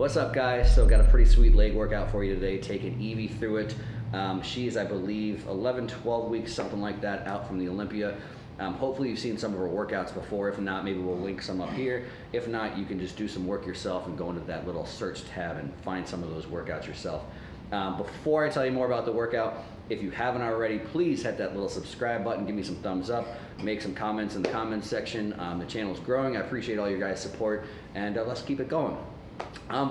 What's up, guys? So got a pretty sweet leg workout for you today, taking Ivie through it. She's, I believe, 11, 12 weeks, something like that, out from the Olympia. Hopefully you've seen some of her workouts before. If not, maybe we'll link some up here. If not, you can just do some work yourself and go into that little search tab and find some of those workouts yourself. Before I tell you more about the workout, if you haven't already, please hit that little subscribe button, give me some thumbs up, make some comments in the comments section. The channel's growing. I appreciate all your guys' support, and let's keep it going.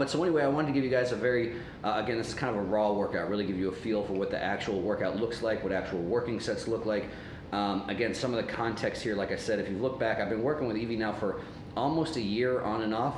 So anyway, I wanted to give you guys a very, again, this is kind of a raw workout, really give you a feel for what the actual workout looks like, what actual working sets look like. Again, some of the context here, like I said, if you look back, I've been working with Ivie now for almost a year on and off.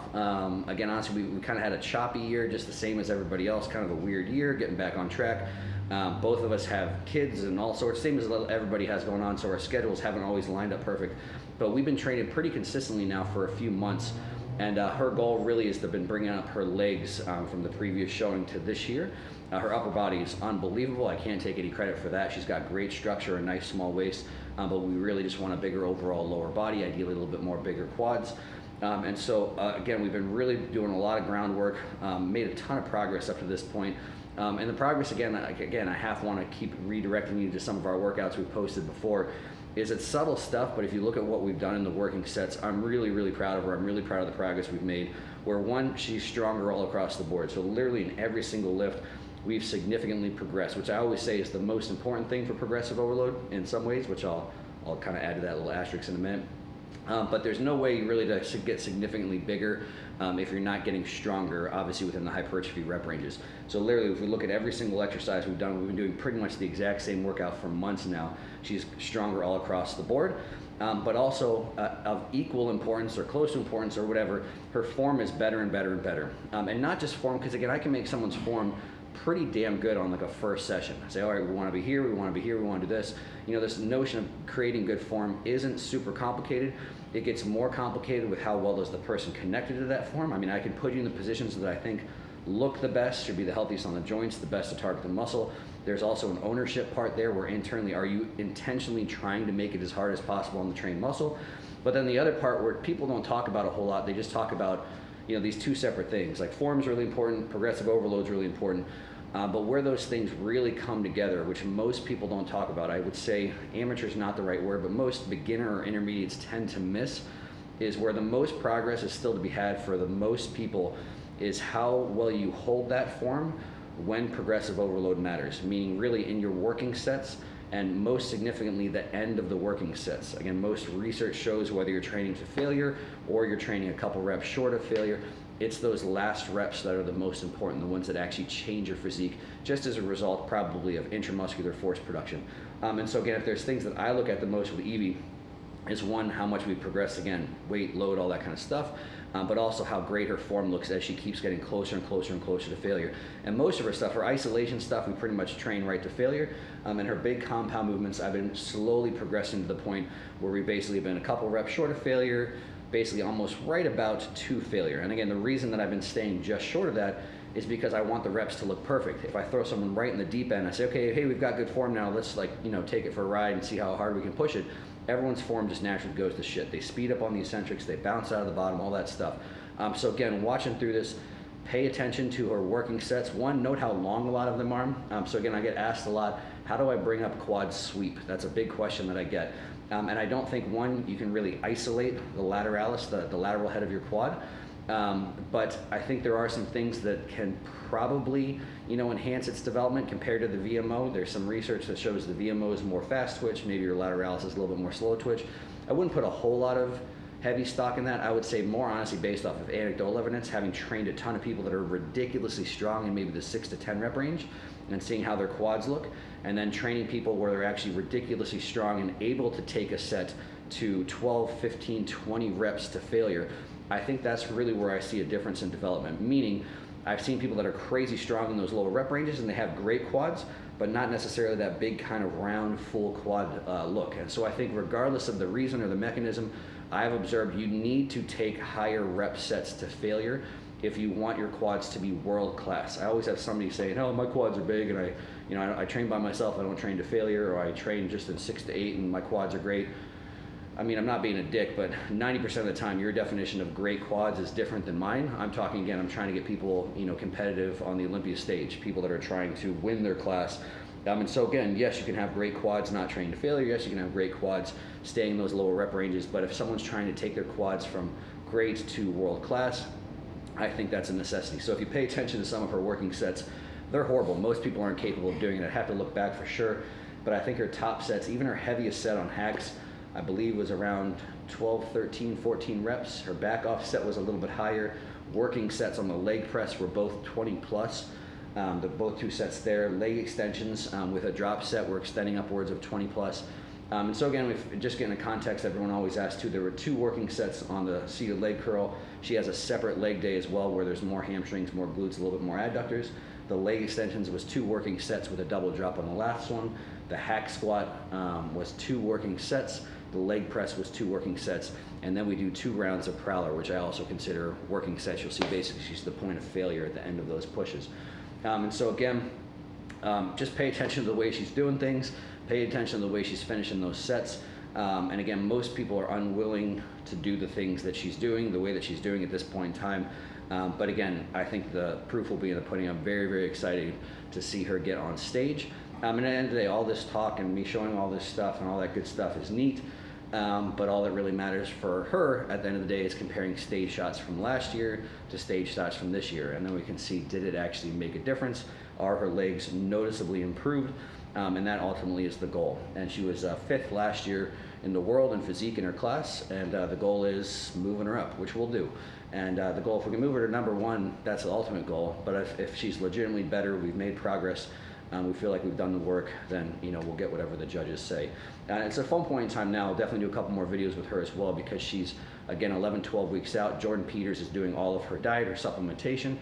Again, honestly, we kind of had a choppy year, just the same as everybody else, kind of a weird year, getting back on track. Both of us have kids and all sorts, same as everybody has going on, so our schedules haven't always lined up perfect. But we've been training pretty consistently now for a few months. And her goal really is to been bringing up her legs from the previous showing to this year. Her upper body is unbelievable. I can't take any credit for that. She's got great structure, a nice small waist, but we really just want a bigger overall lower body, ideally a little bit more bigger quads. Again, we've been really doing a lot of groundwork, made a ton of progress up to this point. And the progress, again, I half want to keep redirecting you to some of our workouts we've posted before. It's subtle stuff, but if you look at what we've done in the working sets, I'm really, really proud of her. I'm really proud of the progress we've made, where one, she's stronger all across the board. So literally in every single lift, we've significantly progressed, which I always say is the most important thing for progressive overload in some ways, which I'll kind of add to that little asterisk in a minute. But there's no way really to get significantly bigger if you're not getting stronger, obviously within the hypertrophy rep ranges. So literally, if we look at every single exercise we've been doing pretty much the exact same workout for months now. She's stronger all across the board, but also of equal importance or close to importance or whatever, her form is better and better and better. And not just form, because again, I can make someone's form pretty damn good on like a first session. I say, all right, we want to be here, we want to be here, we want to do this. You know, this notion of creating good form isn't super complicated. It gets more complicated with how well is the person connected to that form. I mean, I can put you in the positions that I think look the best, should be the healthiest on the joints, the best to target the muscle. There's also an ownership part there where internally, are you intentionally trying to make it as hard as possible on the trained muscle? But then the other part where people don't talk about a whole lot, they just talk about, you know, these two separate things. Like form is really important, progressive overload is really important. But where those things really come together, which most people don't talk about, I would say amateur is not the right word, but most beginner or intermediates tend to miss, is where the most progress is still to be had for the most people is how well you hold that form when progressive overload matters, meaning really in your working sets and most significantly the end of the working sets. Again, most research shows whether you're training to failure or you're training a couple reps short of failure, it's those last reps that are the most important, the ones that actually change your physique, just as a result probably of intramuscular force production. And so again, if there's things that I look at the most with Ivie, is one, how much we progress, again, weight, load, all that kind of stuff, but also how great her form looks as she keeps getting closer and closer and closer to failure. And most of her stuff, her isolation stuff, we pretty much train right to failure. And her big compound movements, I've been slowly progressing to the point where we've basically been a couple reps short of failure, basically almost right about to failure. And again, the reason that I've been staying just short of that is because I want the reps to look perfect. If I throw someone right in the deep end, I say, okay, hey, we've got good form now, let's take it for a ride and see how hard we can push it. Everyone's form just naturally goes to shit. They speed up on the eccentrics, they bounce out of the bottom, all that stuff. So again, watching through this, pay attention to her working sets. One, note how long a lot of them are. So again, I get asked a lot, how do I bring up quad sweep? That's a big question that I get. And I don't think, one, you can really isolate the lateralis, the lateral head of your quad. But I think there are some things that can probably, enhance its development compared to the VMO. There's some research that shows the VMO is more fast twitch, maybe your lateralis is a little bit more slow twitch. I wouldn't put a whole lot of heavy stock in that. I would say more honestly based off of anecdotal evidence, having trained a ton of people that are ridiculously strong in maybe the 6 to 10 rep range and seeing how their quads look, and then training people where they're actually ridiculously strong and able to take a set to 12, 15, 20 reps to failure. I think that's really where I see a difference in development, meaning I've seen people that are crazy strong in those lower rep ranges and they have great quads, but not necessarily that big kind of round, full quad look. And so I think regardless of the reason or the mechanism, I've observed you need to take higher rep sets to failure if you want your quads to be world class. I always have somebody saying, oh, my quads are big and I train by myself, I don't train to failure, or I train just in 6 to 8 and my quads are great. I mean, I'm not being a dick, but 90% of the time, your definition of great quads is different than mine. I'm talking again, I'm trying to get people, competitive on the Olympia stage, people that are trying to win their class. And so again, yes, you can have great quads not trained to failure. Yes, you can have great quads staying in those lower rep ranges. But if someone's trying to take their quads from great to world class, I think that's a necessity. So if you pay attention to some of her working sets, they're horrible. Most people aren't capable of doing it. I'd have to look back for sure. But I think her top sets, even her heaviest set on hacks, I believe was around 12, 13, 14 reps. Her back off set was a little bit higher. Working sets on the leg press were both 20 plus. Both two sets there. Leg extensions with a drop set were extending upwards of 20 plus. And so again, we've just getting a context, everyone always asks too, there were 2 working sets on the seated leg curl. She has a separate leg day as well where there's more hamstrings, more glutes, a little bit more adductors. The leg extensions was 2 working sets with a double drop on the last one. The hack squat was 2 working sets. The leg press was 2 working sets. And then we do 2 rounds of prowler, which I also consider working sets. You'll see basically she's the point of failure at the end of those pushes. And so again, just pay attention to the way she's doing things, pay attention to the way she's finishing those sets. And again, most people are unwilling to do the things that she's doing, the way that she's doing at this point in time. But again, I think the proof will be in the pudding. I'm very, very excited to see her get on stage. And at the end of the day, all this talk and me showing all this stuff and all that good stuff is neat. But all that really matters for her at the end of the day is comparing stage shots from last year to stage shots from this year. And then we can see, did it actually make a difference? Are her legs noticeably improved? And that ultimately is the goal. And she was 5th last year in the world in physique in her class. And the goal is moving her up, which we'll do. And the goal, if we can move her to number 1, that's the ultimate goal. But if she's legitimately better, we've made progress, we feel like we've done the work, then we'll get whatever the judges say. It's a fun point in time now. I'll definitely do a couple more videos with her as well because she's, again, 11, 12 weeks out. Jordan Peters is doing all of her diet, her supplementation.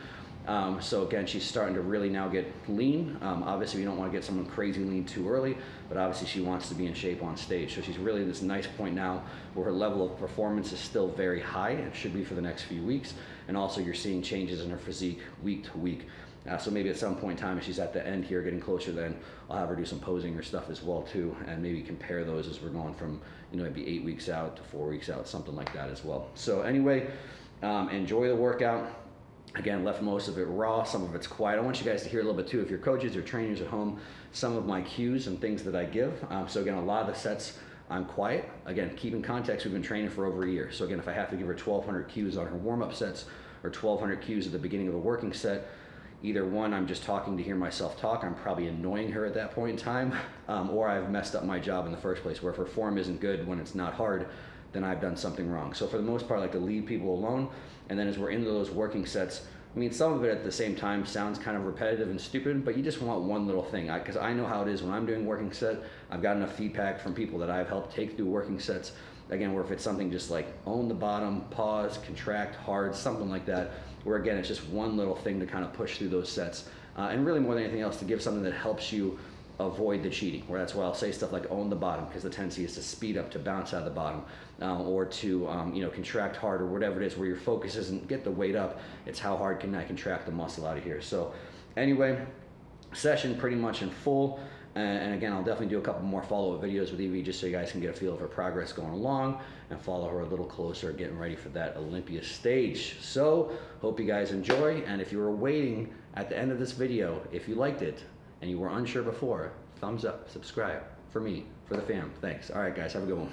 So again, she's starting to really now get lean. Obviously, we don't want to get someone crazy lean too early, but obviously she wants to be in shape on stage. So she's really this nice point now where her level of performance is still very high. It should be for the next few weeks. And also you're seeing changes in her physique week to week. So maybe at some point in time, if she's at the end here, getting closer, then I'll have her do some posing or stuff as well too, and maybe compare those as we're going from, maybe 8 weeks out to 4 weeks out, something like that as well. So anyway, enjoy the workout. Again, left most of it raw, some of it's quiet. I want you guys to hear a little bit too, if you're coaches or trainers at home, some of my cues and things that I give. So again, a lot of the sets I'm quiet. Again, keep in context, we've been training for over a year. So again, if I have to give her 1,200 cues on her warm-up sets or 1,200 cues at the beginning of a working set, either one, I'm just talking to hear myself talk, I'm probably annoying her at that point in time, or I've messed up my job in the first place, where if her form isn't good when it's not hard, then I've done something wrong. So for the most part, I like to leave people alone, and then as we're into those working sets, I mean, some of it at the same time sounds kind of repetitive and stupid, but you just want one little thing. Because I know how it is when I'm doing working set. I've got enough feedback from people that I've helped take through working sets. Again, where if it's something just like own the bottom, pause, contract, hard, something like that, where again, it's just one little thing to kind of push through those sets. And really more than anything else, to give something that helps you avoid the cheating, where that's why I'll say stuff like own the bottom, because the tendency is to speed up, to bounce out of the bottom, or to contract hard, or whatever it is, where your focus isn't get the weight up, it's how hard can I contract the muscle out of here. So anyway, session pretty much in full, and again, I'll definitely do a couple more follow-up videos with Ivie just so you guys can get a feel of her progress going along and follow her a little closer, getting ready for that Olympia stage. So hope you guys enjoy, and if you were waiting at the end of this video, if you liked it and you were unsure before, thumbs up, subscribe, for me, for the fam. Thanks. All right, guys, have a good one.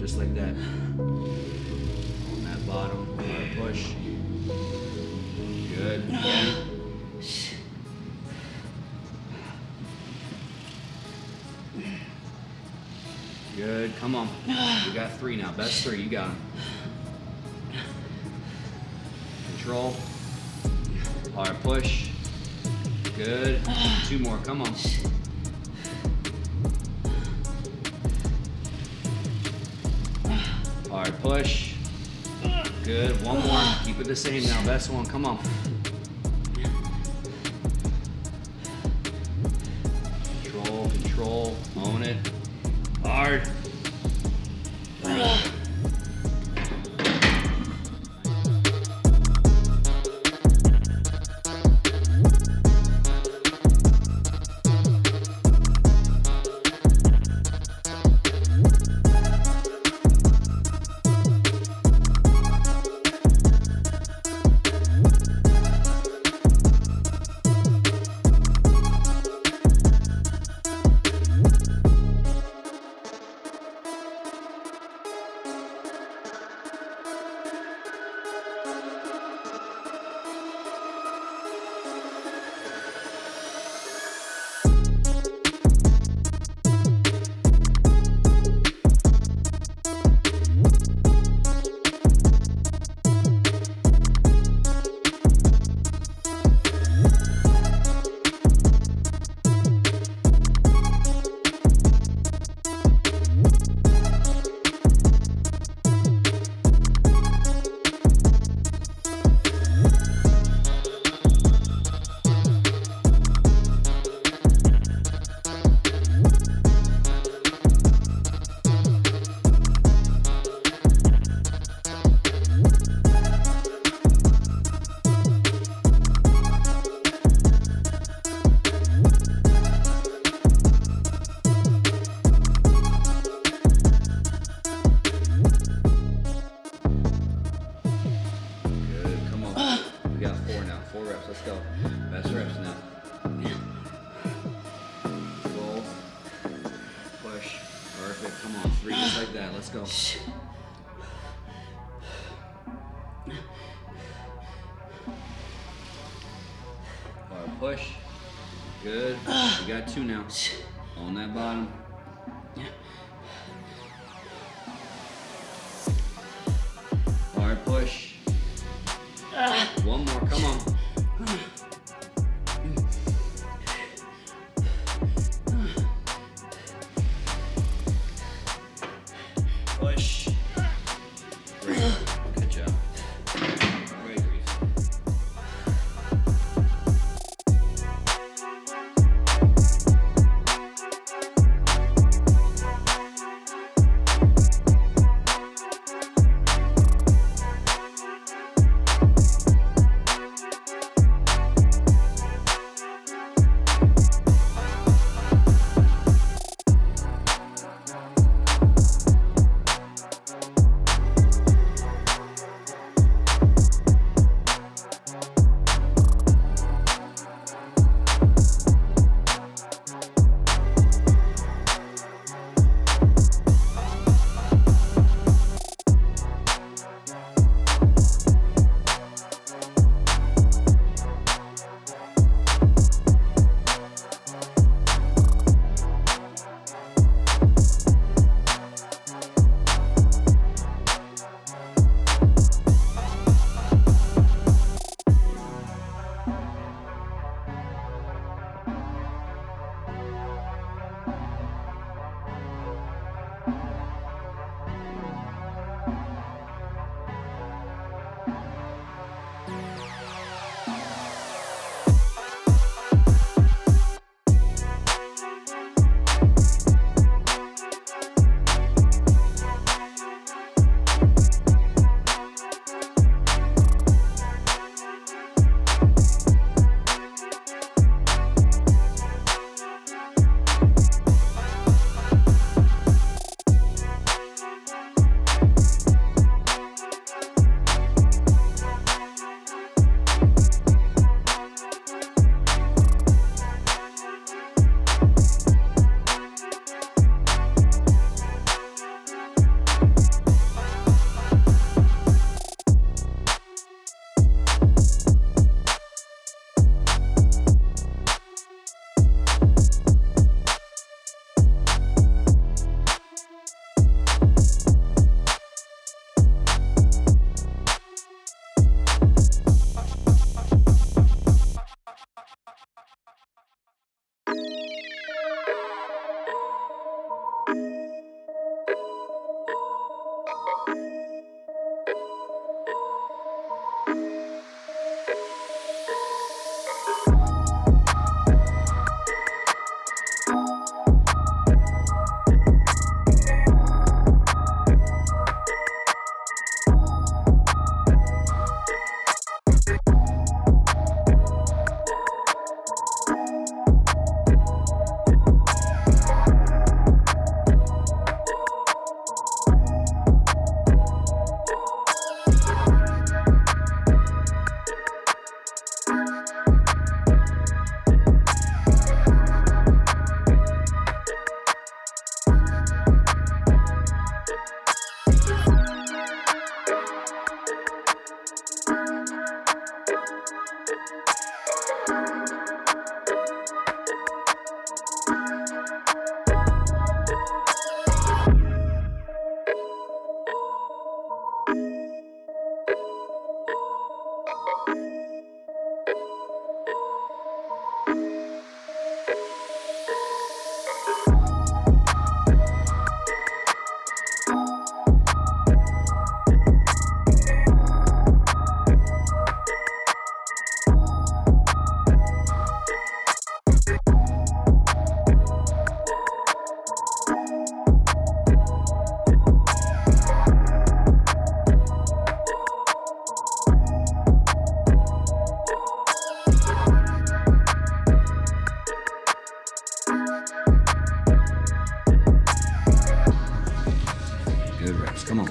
just like that. On that bottom, hard push. Good. Again. Good. Come on. You got 3 now. Best 3. You got them. Control. Hard push. Good. 2 more. Come on. Hard push. Good. 1 more. Keep it the same now. Best one. Come on. Control. Control. Own it. Hard. Let's go. Best reps now. Roll. Push. Perfect. Come on. 3 just like that. Let's go. Hard push. Good. You got 2 now. On that bottom. Hard push. 1 more. Come on. Push. Great. Good job. Great, Reese.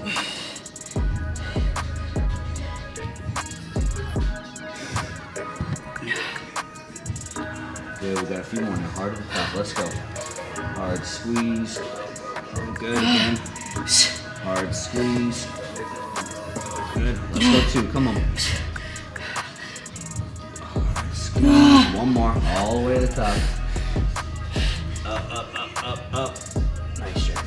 Good, we got a few more now. Hard at the top. Let's go. Hard squeeze. Oh, good again. Hard squeeze. Good. Let's go 2. Come on. Hard squeeze. One more. All the way to the top. Up, up, up, up, up. Nice job.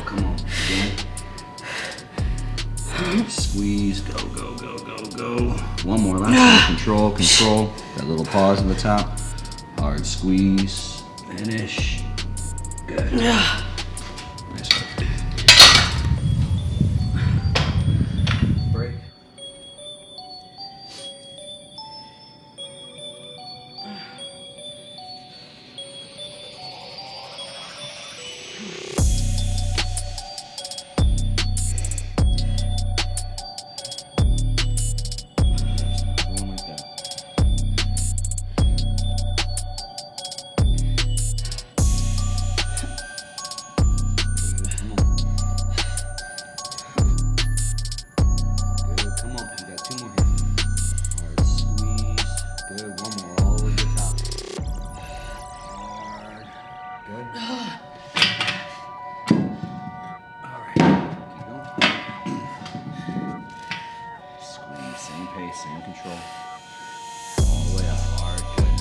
Come on, again. Squeeze, go, go, go, go, go. One more, last one. Control, control. That little pause at the top. Hard squeeze, finish. Good. Nice work. Break. Same control. All the way up hard. Good.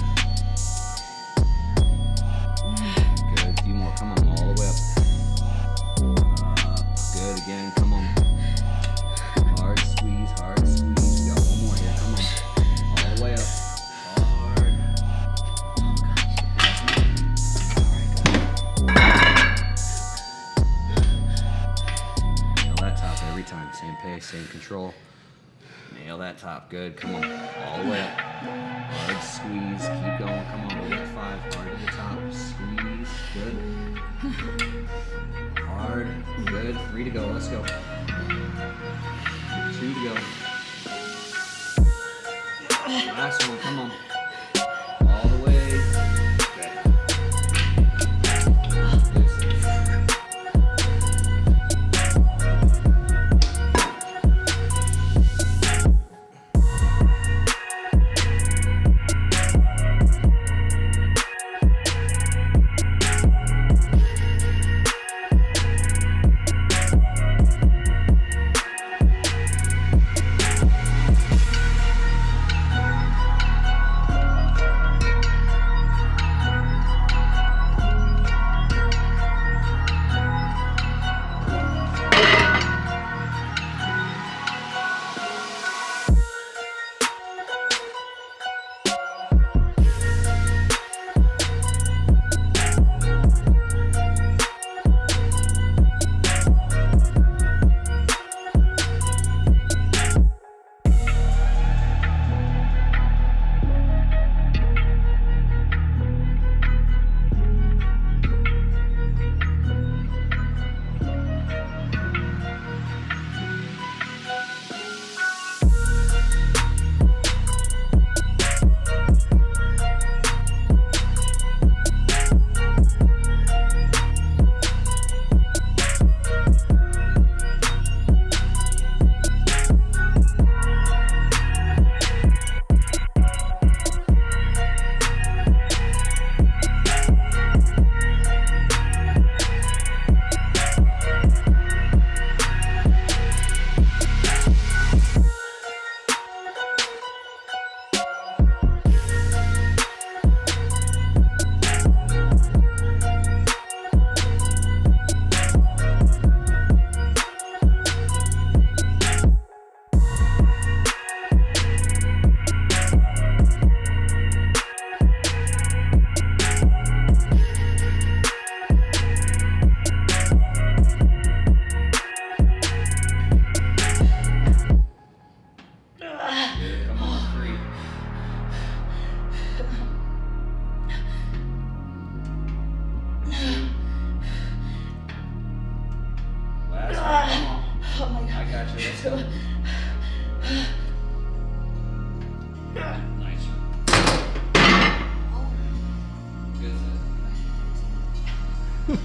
Good. A few more. Come on. All the way up. Good. Again. Come on. Hard squeeze. Hard squeeze. We got one more here. Come on. All the way up. Hard. Nail that top every time. Same pace. Same control. Nail that top, good, come on, all the way up. Hard squeeze, keep going, come on, we got 5, hard to the top, squeeze, good. Hard, good, 3 to go, let's go. 2 to go. Last one, come on. All the way. I got you. Let's go. Nice. Good set.